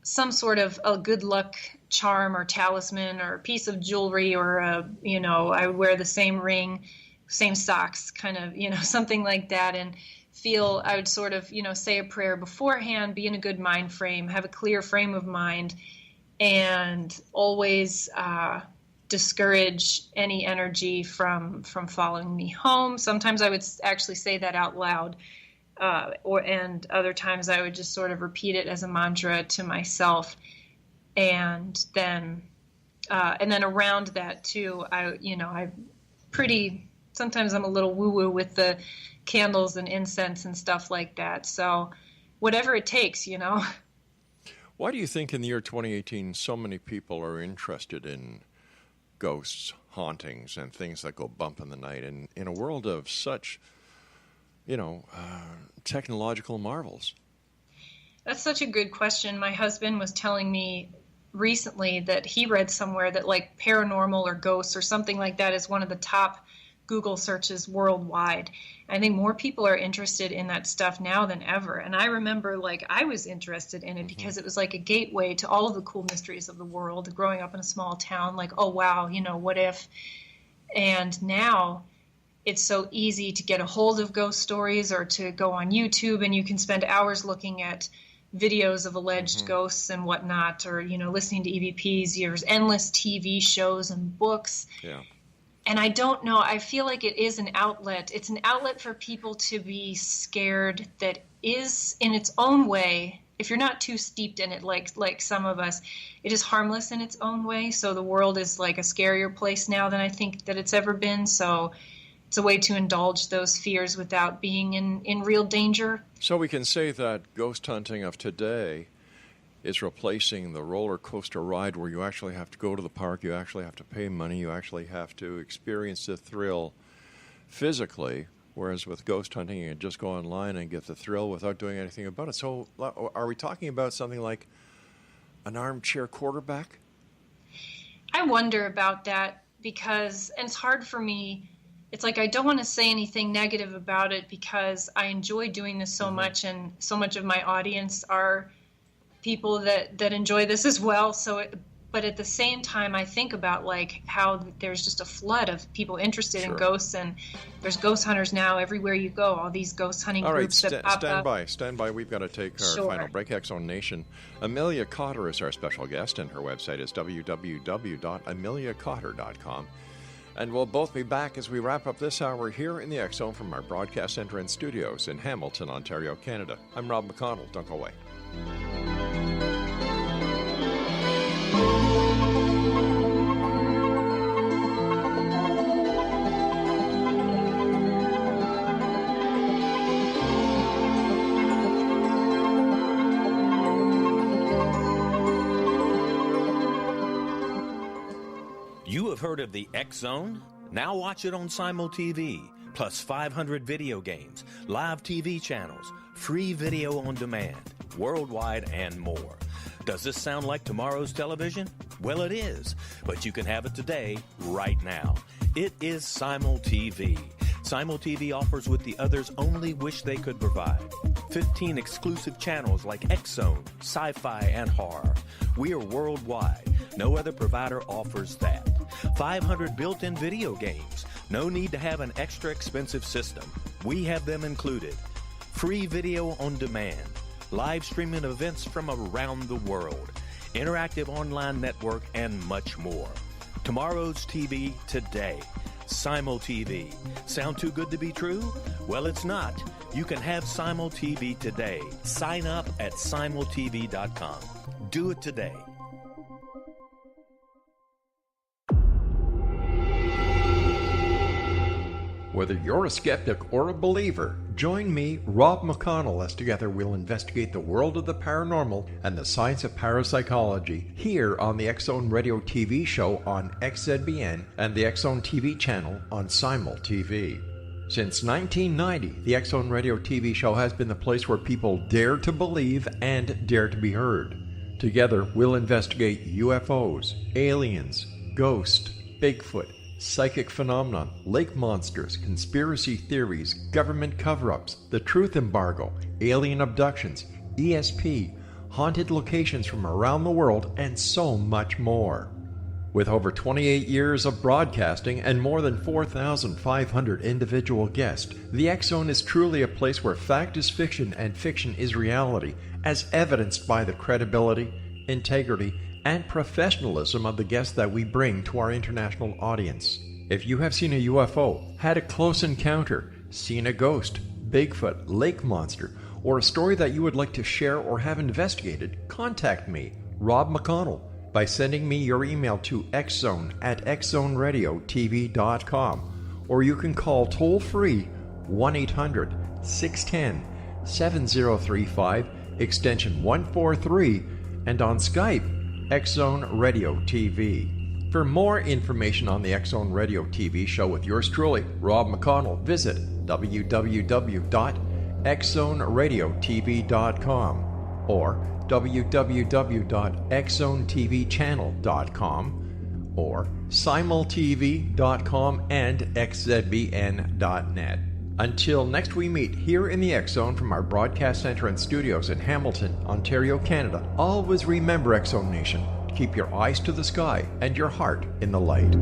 some sort of a good luck charm or talisman or a piece of jewelry, or I would wear the same ring, same socks, kind of, something like that. And I would sort of, say a prayer beforehand, be in a good mind frame, have a clear frame of mind, and always discourage any energy from following me home. Sometimes I would actually say that out loud, and other times I would just sort of repeat it as a mantra to myself. And then And then around that too, sometimes I'm a little woo-woo with the candles and incense and stuff like that. So whatever it takes,
Why do you think in the year 2018 so many people are interested in ghosts, hauntings, and things that go bump in the night, and in a world of such, technological marvels?
That's such a good question. My husband was telling me recently that he read somewhere that like paranormal or ghosts or something like that is one of the top Google searches worldwide. I think more people are interested in that stuff now than ever. And I remember like I was interested in it because it was like a gateway to all of the cool mysteries of the world. Growing up in a small town, like, oh wow, what if? And now it's so easy to get a hold of ghost stories or to go on YouTube, and you can spend hours looking at videos of alleged ghosts and whatnot, or listening to EVPs. There's endless TV shows and books.
Yeah.
And I don't know, I feel like it is an outlet. It's an outlet for people to be scared that is, in its own way, if you're not too steeped in it like some of us, it is harmless in its own way. So the world is like a scarier place now than I think that it's ever been. So it's a way to indulge those fears without being in real danger.
So we can say that ghost hunting of today is replacing the roller coaster ride where you actually have to go to the park, you actually have to pay money, you actually have to experience the thrill physically, whereas with ghost hunting you can just go online and get the thrill without doing anything about it. So are we talking about something like an armchair quarterback?
I wonder about that because, and it's hard for me, it's like I don't want to say anything negative about it because I enjoy doing this so much, and so much of my audience are people that enjoy this as well. But at the same time, I think about like how there's just a flood of people interested in ghosts, and there's ghost hunters now everywhere you go. All these ghost hunting groups that pop up.
Stand by. We've got to take our final break. X-Zone Nation. Amelia Cotter is our special guest, and her website is www.ameliacotter.com. And we'll both be back as we wrap up this hour here in the X-Zone from our broadcast center and studios in Hamilton, Ontario, Canada. I'm Rob McConnell. Don't go away.
You have heard of the X-Zone? Now watch it on Simul TV, plus 500 video games, live TV channels, free video on demand, worldwide, and more. Does this sound like tomorrow's television? Well, it is, but you can have it today, right now. It is Simul TV. Simul TV offers what the others only wish they could provide. 15 exclusive channels like X-Zone, sci-fi, and horror. We are worldwide. No other provider offers that. 500 built-in video games. No need to have an extra expensive system. We have them included. Free video on demand. Live streaming events from around the world. Interactive online network, and much more. Tomorrow's TV today. Simul TV. Sound too good to be true? Well, it's not. You can have Simul TV today. Sign up at simultv.com. Do it today.
Whether you're a skeptic or a believer, join me, Rob McConnell, as together we'll investigate the world of the paranormal and the science of parapsychology here on the X-Zone Radio TV show on XZBN and the X-Zone TV channel on Simul TV. Since 1990, the X-Zone Radio TV show has been the place where people dare to believe and dare to be heard. Together, we'll investigate UFOs, aliens, ghosts, Bigfoot, psychic phenomenon, lake monsters, conspiracy theories, government cover-ups, the truth embargo, alien abductions, ESP, haunted locations from around the world, and so much more. With over 28 years of broadcasting and more than 4,500 individual guests, the X-Zone is truly a place where fact is fiction and fiction is reality, as evidenced by the credibility, integrity, and professionalism of the guests that we bring to our international audience. If you have seen a UFO, had a close encounter, seen a ghost, Bigfoot, lake monster, or a story that you would like to share or have investigated, contact me, Rob McConnell, by sending me your email to xzone@xzoneradiotv.com, or you can call toll-free 1-800-610-7035, extension 143, and on Skype, X-Zone Radio TV. For more information on the X-Zone Radio TV show with yours truly, Rob McConnell, visit www.xzoneradiotv.com or www.xzonetvchannel.com or simultv.com and xzbn.net. Until next we meet here in the X-Zone from our broadcast center and studios in Hamilton, Ontario, Canada, always remember, X-Zone Nation, keep your eyes to the sky and your heart in the light.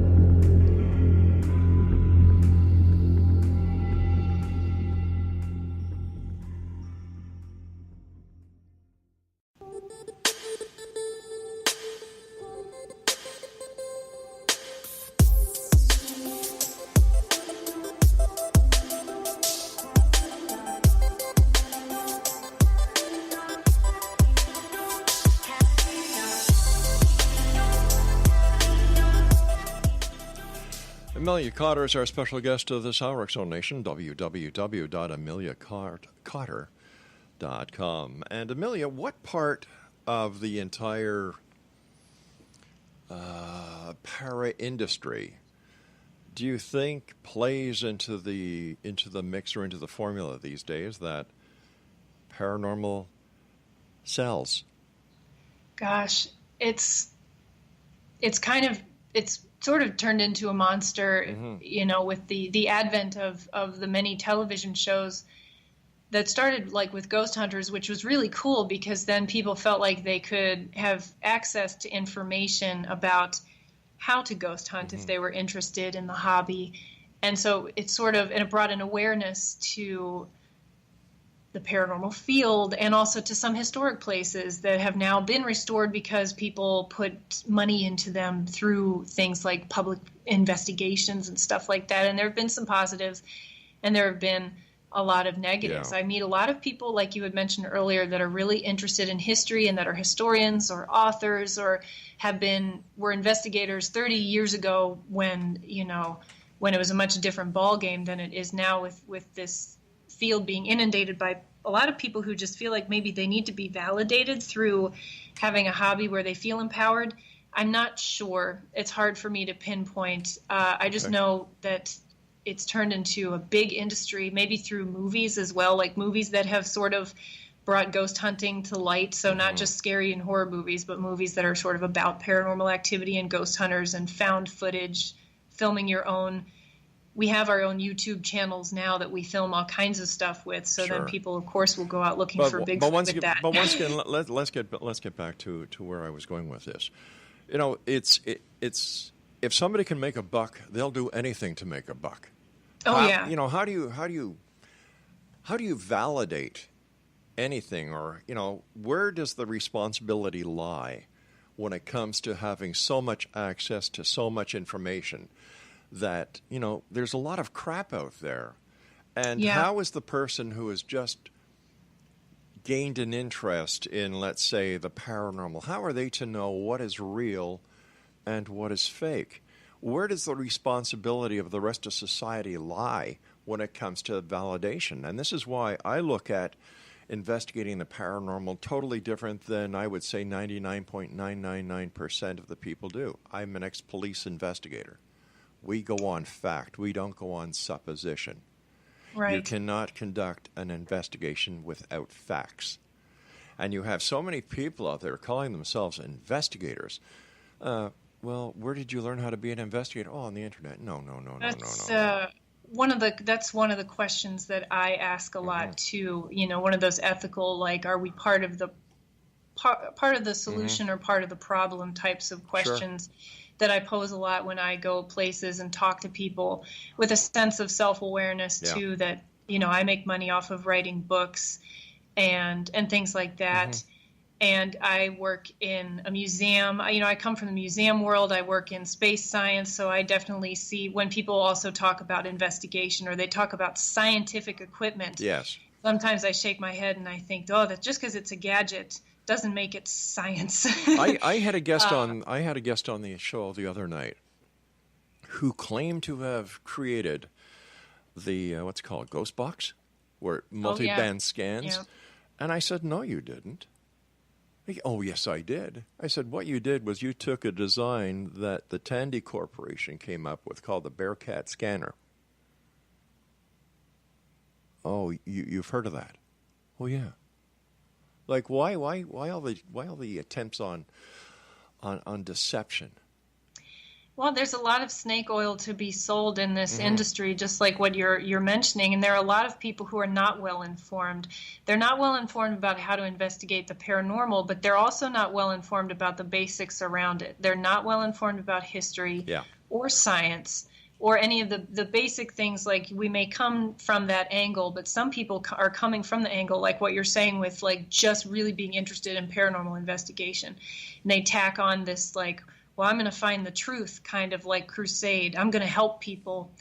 Amelia Cotter is our special guest of this hour, X-Zone Nation, www.ameliacotter.com. And Amelia, what part of the entire para-industry do you think plays into the mix or into the formula these days that paranormal sells?
Gosh, it's sort of turned into a monster, with the advent of the many television shows that started like with Ghost Hunters, which was really cool because then people felt like they could have access to information about how to ghost hunt if they were interested in the hobby. And so it brought an awareness to the paranormal field and also to some historic places that have now been restored because people put money into them through things like public investigations and stuff like that. And there have been some positives and there have been a lot of negatives. Yeah. I meet a lot of people, like you had mentioned earlier, that are really interested in history and that are historians or authors or were investigators 30 years ago when it was a much different ballgame than it is now with this field being inundated by a lot of people who just feel like maybe they need to be validated through having a hobby where they feel empowered. I'm not sure. It's hard for me to pinpoint. I just know that it's turned into a big industry, maybe through movies as well, like movies that have sort of brought ghost hunting to light. So not just scary and horror movies, but movies that are sort of about paranormal activity and ghost hunters and found footage, filming your own. We have our own YouTube channels now that we film all kinds of stuff with. So then people, of course, will go out looking for Bigfoot with that.
But once again, let's get back to where I was going with this. It's if somebody can make a buck, they'll do anything to make a buck. How do you validate anything, or where does the responsibility lie when it comes to having so much access to so much information? That, there's a lot of crap out there. And how is the person who has just gained an interest in, let's say, the paranormal, how are they to know what is real and what is fake? Where does the responsibility of the rest of society lie when it comes to validation? And this is why I look at investigating the paranormal totally different than I would say 99.999% of the people do. I'm an ex-police investigator. We go on fact. We don't go on supposition.
Right.
You cannot conduct an investigation without facts. And you have so many people out there calling themselves investigators. Well, where did you learn how to be an investigator? Oh, on the internet. No.
That's one of the questions that I ask a lot too. One of those ethical, like, are we part of the solution or part of the problem types of questions. Sure. That I pose a lot when I go places and talk to people with a sense of self-awareness too, that, I make money off of writing books and things like that. And I work in a museum. I come from the museum world. I work in space science. So I definitely see when people also talk about investigation or they talk about scientific equipment.
Yes.
sometimes I shake my head and I think, oh, that just because it's a gadget doesn't make it science.
I had a guest on the show the other night who claimed to have created the what's it called, ghost box, where multi-band scans.
Yeah.
And I said, no, you didn't. Oh, yes, I did. I said, what you did was you took a design that the Tandy Corporation came up with called the Bearcat scanner. Oh, you've heard of that? Oh, yeah. Like, why all the attempts on deception?
Well, there's a lot of snake oil to be sold in this industry, just like what you're mentioning. And there are a lot of people who are not well informed. They're not well informed about how to investigate the paranormal, but they're also not well informed about the basics around it. They're not well informed about history or science or any of the basic things. Like, we may come from that angle, but some people are coming from the angle, like what you're saying, with like just really being interested in paranormal investigation. And they tack on this like, well, I'm going to find the truth kind of like crusade. I'm going to help people.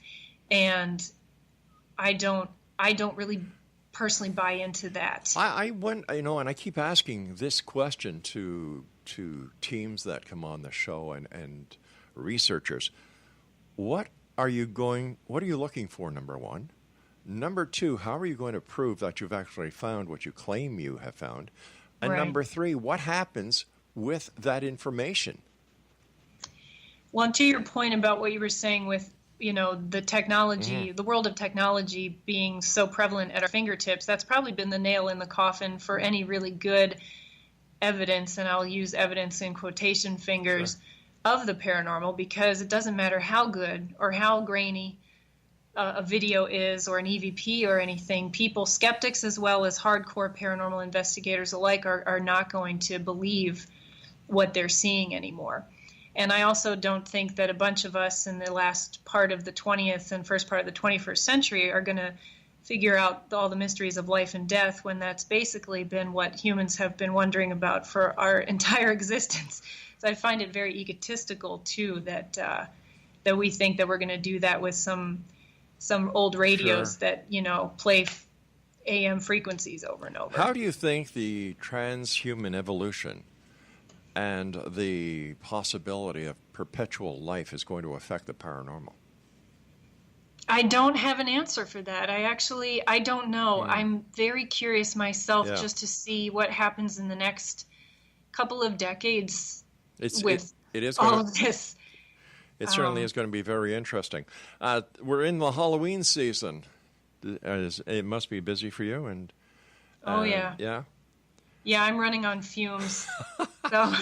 And I don't really personally buy into that.
I went, and I keep asking this question to teams that come on the show and researchers. What are you looking for, number one? Number two, how are you going to prove that you've actually found what you claim you have found? And number three, what happens with that information?
Well, and to your point about what you were saying with, the technology, the world of technology being so prevalent at our fingertips, that's probably been the nail in the coffin for any really good evidence, and I'll use evidence in quotation fingers, of the paranormal, because it doesn't matter how good or how grainy a video is or an EVP or anything. People, skeptics as well as hardcore paranormal investigators alike, are not going to believe what they're seeing anymore. And I also don't think that a bunch of us in the last part of the 20th and first part of the 21st century are going to figure out all the mysteries of life and death, when that's basically been what humans have been wondering about for our entire existence. So I find it very egotistical, too, that we think that we're going to do that with some old radios that, play AM frequencies over and over.
How do you think the transhuman evolution and the possibility of perpetual life is going to affect the paranormal?
I don't have an answer for that. I don't know. I'm very curious myself just to see what happens in the next couple of decades with all of this.
It certainly is going to be very interesting. We're in the Halloween season. It must be busy for you. And yeah.
Yeah, I'm running on fumes. So,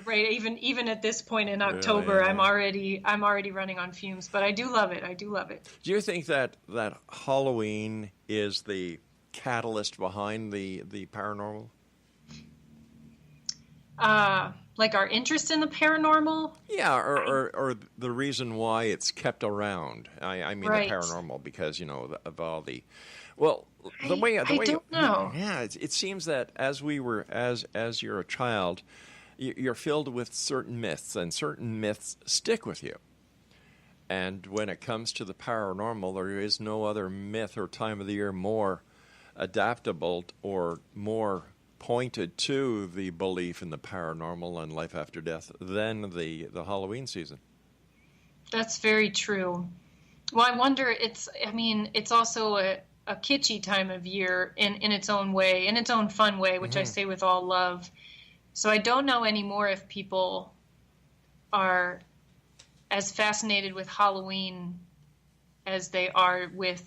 right, even at this point in October, I'm already running on fumes. But I do love it.
Do you think that Halloween is the catalyst behind the paranormal?
Like our interest in the paranormal?
Yeah, or the reason why it's kept around. I mean, the paranormal, because of all the. Well, the way I don't know. Yeah, it seems that as you're a child, you're filled with certain myths, and certain myths stick with you. And when it comes to the paranormal, there is no other myth or time of the year more adaptable or more pointed to the belief in the paranormal and life after death than the Halloween season.
That's very true. Well, I wonder, it's also a kitschy time of year in its own way, in its own fun way, which I say with all love. So I don't know anymore if people are as fascinated with Halloween as they are with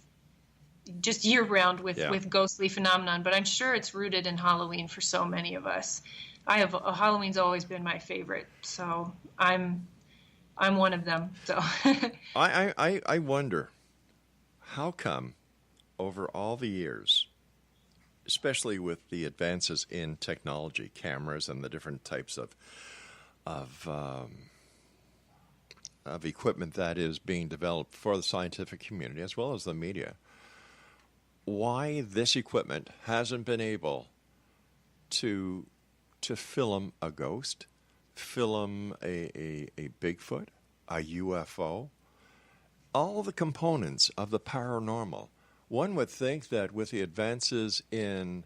just year-round with ghostly phenomenon, but I'm sure it's rooted in Halloween for so many of us. Halloween's always been my favorite, so I'm one of them. So
I wonder how come over all the years, especially with the advances in technology, cameras, and the different types of equipment that is being developed for the scientific community as well as the media, why this equipment hasn't been able to film a ghost, film a Bigfoot, a UFO, all the components of the paranormal. One would think that with the advances in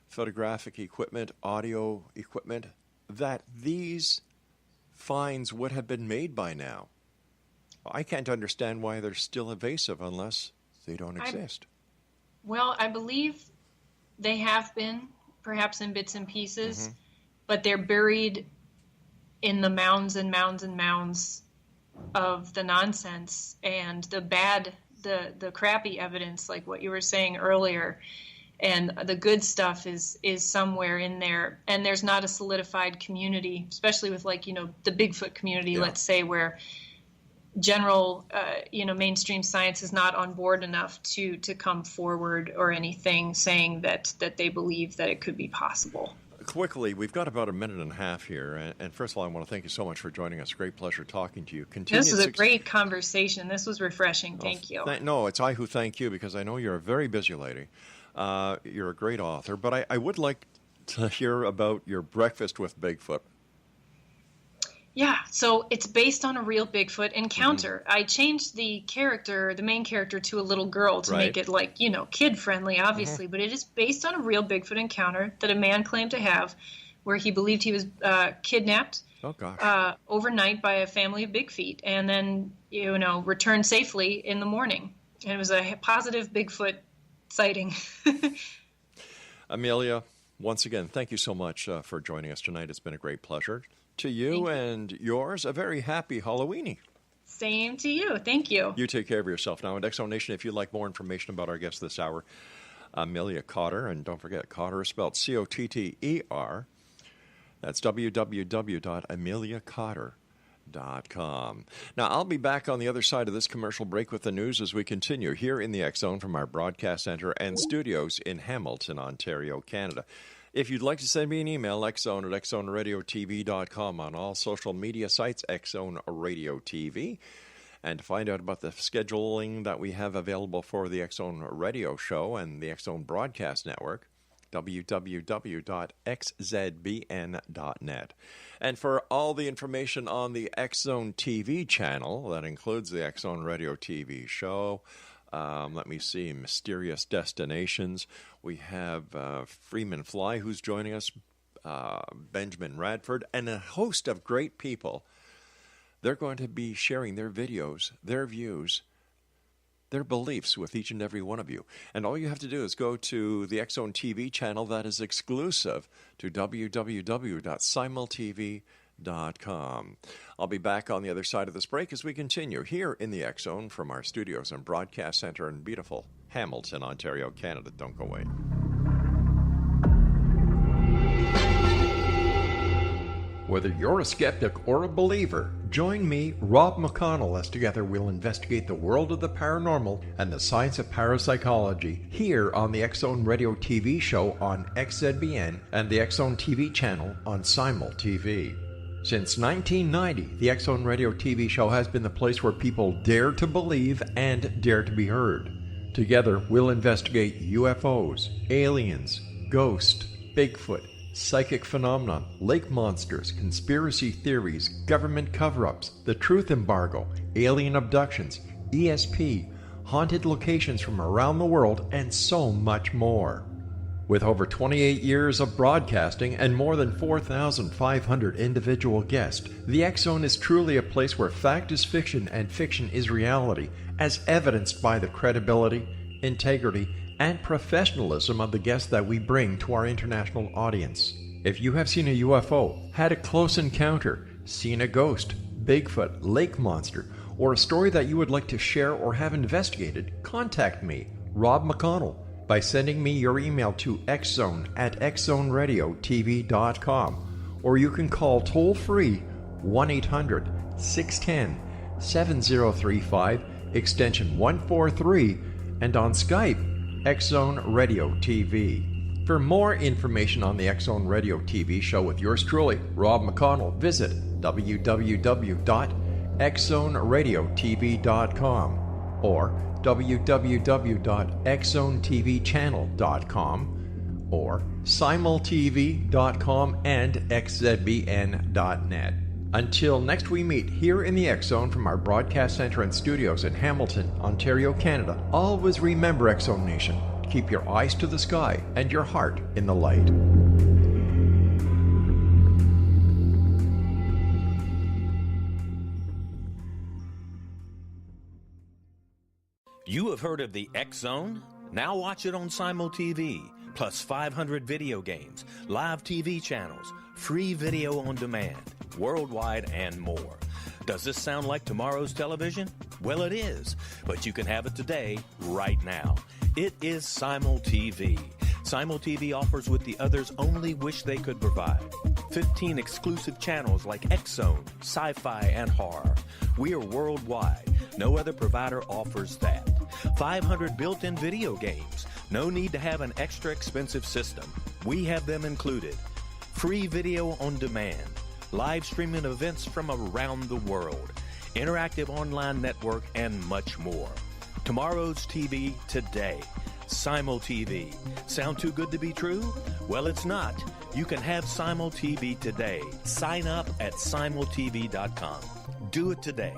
photographic equipment, audio equipment, that these finds would have been made by now. I can't understand why they're still evasive unless they don't exist.
I believe they have been, perhaps in bits and pieces, but they're buried in the mounds and mounds and mounds of the nonsense and the bad, the crappy evidence, like what you were saying earlier. And the good stuff is somewhere in there. And there's not a solidified community, especially with the Bigfoot community, let's say, where general, mainstream science is not on board enough to come forward or anything saying that they believe that it could be possible.
Quickly, we've got about a minute and a half here. And first of all, I want to thank you so much for joining us. Great pleasure talking to you.
This was a great conversation. This was refreshing. Thank you.
No, it's I who thank you, because I know you're a very busy lady. You're a great author. But I would like to hear about your breakfast with Bigfoot.
Yeah, so it's based on a real Bigfoot encounter. I changed the main character, to a little girl to make it kid-friendly, obviously. But it is based on a real Bigfoot encounter that a man claimed to have, where he believed he was kidnapped overnight by a family of Big Feet, and then, returned safely in the morning. And it was a positive Bigfoot sighting.
Amelia, once again, thank you so much for joining us tonight. It's been a great pleasure. To you and yours, a very happy Halloweeny.
Same to you. Thank you.
You take care of yourself. Now, at X-Zone Nation, if you'd like more information about our guest this hour, Amelia Cotter, and don't forget, Cotter is spelled Cotter. That's www.ameliacotter.com. Now, I'll be back on the other side of this commercial break with the news as we continue here in the X-Zone from our broadcast center and studios in Hamilton, Ontario, Canada. If you'd like to send me an email, xzone at xzoneradiotv.com, on all social media sites, X-Zone Radio TV. And to find out about the scheduling that we have available for the X-Zone Radio Show and the X-Zone Broadcast Network, www.xzbn.net. And for all the information on the X-Zone TV channel, that includes the X-Zone Radio TV show, let me see, Mysterious Destinations. We have Freeman Fly, who's joining us, Benjamin Radford, and a host of great people. They're going to be sharing their videos, their views, their beliefs with each and every one of you. And all you have to do is go to the X-Zone TV channel that is exclusive to www.simultv.com. I'll be back on the other side of this break as we continue here in the X-Zone from our studios and broadcast center in beautiful Hamilton, Ontario, Canada. Don't go away.
Whether you're a skeptic or a believer, join me, Rob McConnell, as together we'll investigate the world of the paranormal and the science of parapsychology here on the X-Zone Radio TV show on XZBN and the X-Zone TV channel on Simul TV. Since 1990, the X-Zone Radio TV show has been the place where people dare to believe and dare to be heard. Together, we'll investigate UFOs, aliens, ghosts, Bigfoot, psychic phenomenon, lake monsters, conspiracy theories, government cover-ups, the truth embargo, alien abductions, ESP, haunted locations from around the world, and so much more. With over 28 years of broadcasting and more than 4,500 individual guests, the X-Zone is truly a place where fact is fiction and fiction is reality, as evidenced by the credibility, integrity, and professionalism of the guests that we bring to our international audience. If you have seen a UFO, had a close encounter, seen a ghost, Bigfoot, lake monster, or a story that you would like to share or have investigated, contact me, Rob McConnell, by sending me your email to xzone at xzoneradiotv.com, or you can call toll-free 1-800-610-7035, extension 143, and on Skype, X-Zone Radio TV. For more information on the X-Zone Radio TV show with yours truly, Rob McConnell, visit www.xzoneradiotv.com or www.xzonetvchannel.com or simultv.com and xzbn.net. Until next we meet here in the X Zone from our broadcast center and studios in Hamilton, Ontario, Canada, always remember, X Zone Nation, keep your eyes to the sky and your heart in the light.
You have heard of the X Zone? Now watch it on Simul TV, plus 500 video games, live TV channels, free video on demand, worldwide, and more. Does this sound like tomorrow's television? Well, it is, but you can have it today, right now. It is Simul TV. Simul TV offers what the others only wish they could provide. 15 exclusive channels like X-Zone, Sci-Fi, and Horror. We are worldwide. No other provider offers that. 500 built-in video games. No need to have an extra expensive system. We have them included. Free video on demand. Live streaming events from around the world. Interactive online network, and much more. Tomorrow's TV today. Simul TV. Sound too good to be true? Well, it's not. You can have Simul TV today. Sign up at simultv.com. Do it today.